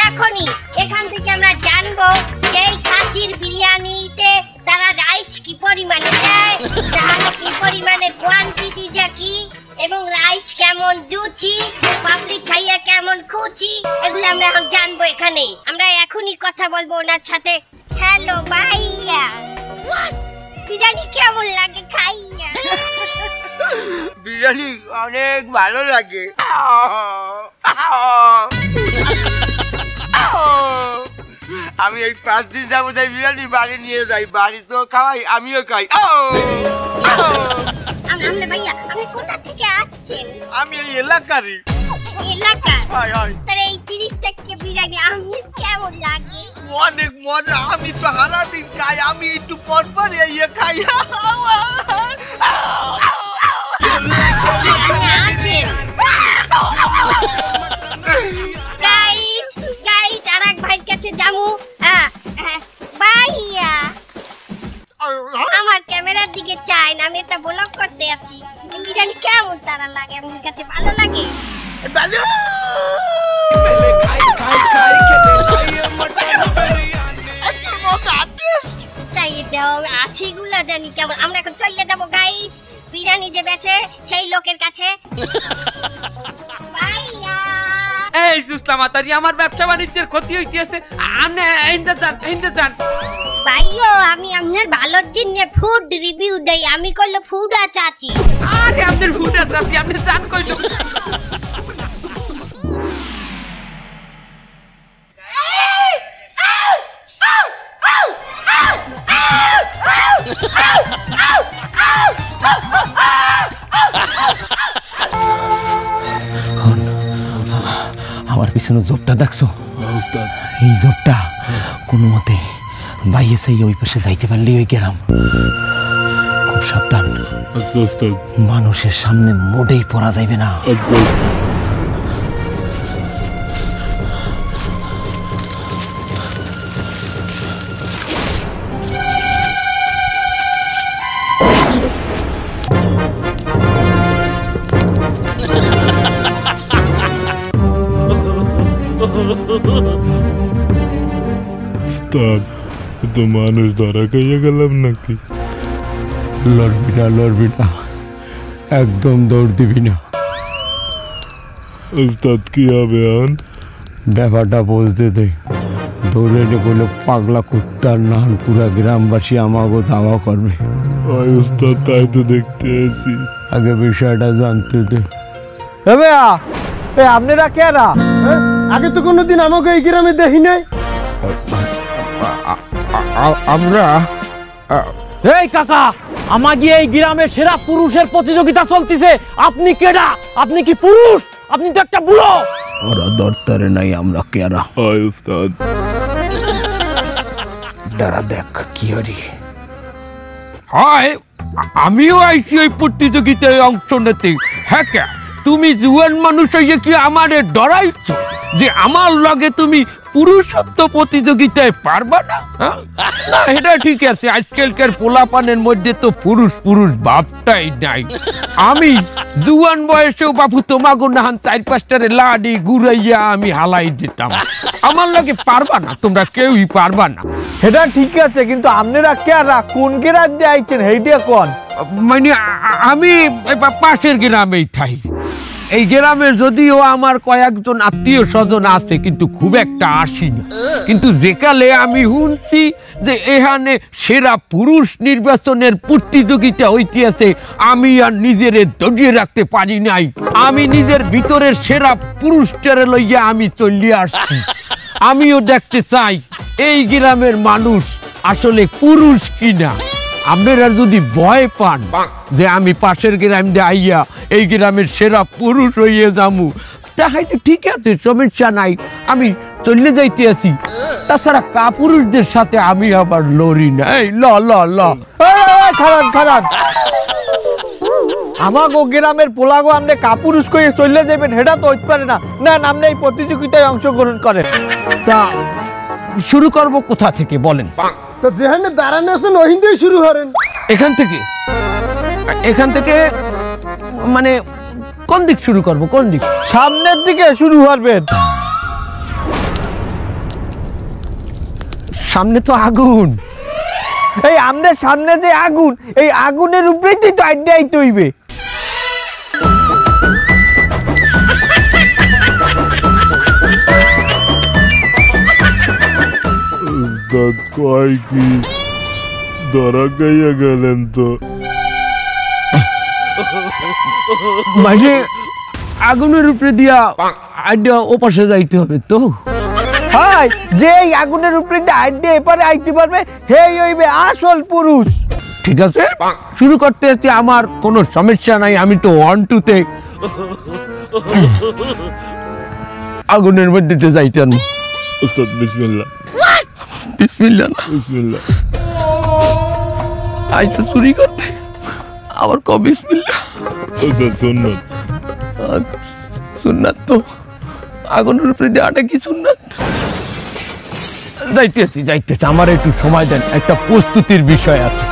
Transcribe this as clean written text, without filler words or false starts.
এখনই এখান থেকে আমরা জানবো এই খাসির বিরিয়ানিতে তারা রাইস কি পরিমাণে দেয়, তাহলে কি পরিমাণে কোয়ান্টিটিটা কি, এবং রাইস কেমন জুচি, পাবলিক খাইয়া কেমন খুশি, এগুলো আমরা এখন জানবো এখানে। আমরা এখনই কথা বলবো ওনার সাথে। হ্যালো ভাইয়া, বিরিয়ানি কেমন লাগে খাইয়া? বিরিয়ানি অনেক ভালো লাগে। আমি এই 5 দিন যাবো তাই বিরিয়ানি বাড়ি নিয়ে যাই, বাড়ি তো খাওয়াই, আমিও খাই। ভাইয়া আপনি কোথা থেকে আসছেন? আমি এই এলাকারই। এই 30 টাকা বিরিয়ানি আমি কেমন লাগে? অনেক মজা, আমি তো সারাদিন খাই, আমি একটু পর পর খাই। আমার ক্যামেরার দিকে চাই না, আমি এটা ব্লগ করতে আছি। বিরিয়ানি কেমন তারা লাগে? আমার কাছে ভালো লাগে। আমরা এখন চলে যাবো গাইস বিরিয়ানি যে বেচে সেই লোকের কাছে। এই সুস্তা মাতারি, আমার ব্যবসা বাণিজ্যের ক্ষতি হইতেছে, আপনি ইন্দা যান। ভাইও আমি আপনার ভালোর জন্য ফুড রিভিউ দেই, আমি কইলো ফুড চাচি। আরে আপনার ফুড চাচি, আপনি জান কইলো। আমার পিছনে জোরটা দেখছো? এই জোরটা কোনো মতে বাইরে সেই ওই পাশে যাইতে পারলে ওই গেলাম। খুব সাবধান, মানুষের সামনে মোটেই পড়া যাইবে না। তো মানুষ ধরা খাইয়া গেলাম নাকি? লড়বি না, একদম দৌড় দিবি না। উস্তাদ কি হবে এখন? ব্যাপারটা বলতে দে, দৌড়ে বলে পাগলা কুত্তার নান পুরা গ্রামবাসী আমাকে ধাওয়া করবে। ওই উস্তাদ তাই তো দেখতে এসি, আগে বিষয়টা জানতে দে। আপনারা কেরা? আগে তো কোনোদিন আমাকে এই গ্রামে দেখি নাই। আমরা এই কাকা, আমাকে এই গ্রামের সেরা পুরুষের প্রতিযোগিতা চলতেছে, আপনি কেডা? আপনি কি পুরুষ? আপনি তো একটা বুড়ো। ওরা দরকারে নাই, আমরা কেরা? হয় উস্তাদ, দাঁড়া দেখ কি হরি হয়। আমিও আইছি ওই প্রতিযোগিতায় অংশ নিতে। হ্যাঁ, তুমি জুয়ান মানুষ হইয়া কি আমারে ডরাইছ যে আমার লগে তুমি পুরুষত্ব প্রতিযোগিতায় পারবা না? না, এটা ঠিক আছে, আজকালকার পোলাপানের মধ্যে তো পুরুষ ভাবটাই নাই। আমি জুয়ান বয়সেও বাবু তোমাগো নাহান 4-5টারে লাডি ঘুরাইয়া আমি হালাই দিতাম। আমার লগে পারবা না, তোমরা কেউই পারবা না। এটা ঠিক আছে, কিন্তু আপনারা কেরা? কোন গ্রাম দিয়ে আইছেন সেইটা কোন? মানে আমি পাশের গ্রামেই থাই। এই গ্রামে যদিও আমার কয়েকজন আত্মীয় স্বজন আছে, কিন্তু খুব একটা আসি না। কিন্তু যেকালে আমি শুনছি যে এখানে সেরা পুরুষ নির্বাচনের প্রতিযোগিতা হইতে আছে, আমি আর নিজেরে ধরিয়ে রাখতে পারি নাই। আমি নিজের ভিতরের সেরা পুরুষটারে লইয়া আমি চলিয়ে আসছি। আমিও দেখতে চাই এই গ্রামের মানুষ আসলে পুরুষ কিনা। আপনারা যদি ভয় পান যে আমি পাশের গ্রাম দিয়ে আইয়া এই গ্রামের সেরা পুরুষ হইয়ে যামু, তাহলে ঠিক আছে, সমস্যা নাই, আমি চলে যাইতে আছি। তাছাড়া কাপুরুষদের সাথে আমি আবার লড়ি না। এই ল খারাপ আমাগো গ্রামের পোলাগো আপনি কাপুরুষ কইয়ে চলে যাবেন, সেটা তো হইতে পারে না। না, আপনি এই প্রতিযোগিতায় অংশগ্রহণ করেন। তা শুরু করব কোথা থেকে বলেন? তো যেখানে দাঁড়ানো আছেন ওখান থেকে শুরু করেন। এখান থেকে মানে কোন দিক শুরু করব? কোন দিক? সামনের দিকে শুরু করবেন। সামনে তো আগুন। এই আমাদের সামনে যে আগুন, এই আগুনের উপরেই তো আইডিয়াই তৈবে। উস্তাদ কয় কি ধরা খাইয়া গেলেন তো? মানে আগুনের উপরে দিয়া আইডিয়া ও পাশে যাইতে হবে তো। হাই, যে এই আগুনের উপরে আইডিয়া এপারে আইতে পারবে হেই হইবে আসল পুরুষ। ঠিক আছে, শুরু করতে হচ্ছে, আমার কোনো সমস্যা নাই। আমি তো 1 2 তে আগুনের মধ্যে তো যাইতে না। উস্তাদ বিসমিল্লাহ। বিসমিল্লাহ না, বিসমিল্লাহ। আইতো চুরি করতে, আবার ক বিসমিল্লাহ। উস্তাদ সুন্নত। সুন্নাত তো, আগুনের উপরে দেওয়াটা কি সুন্নাত? যাইতেছি, আমার একটু সময় দেন, একটা প্রস্তুতির বিষয় আছে।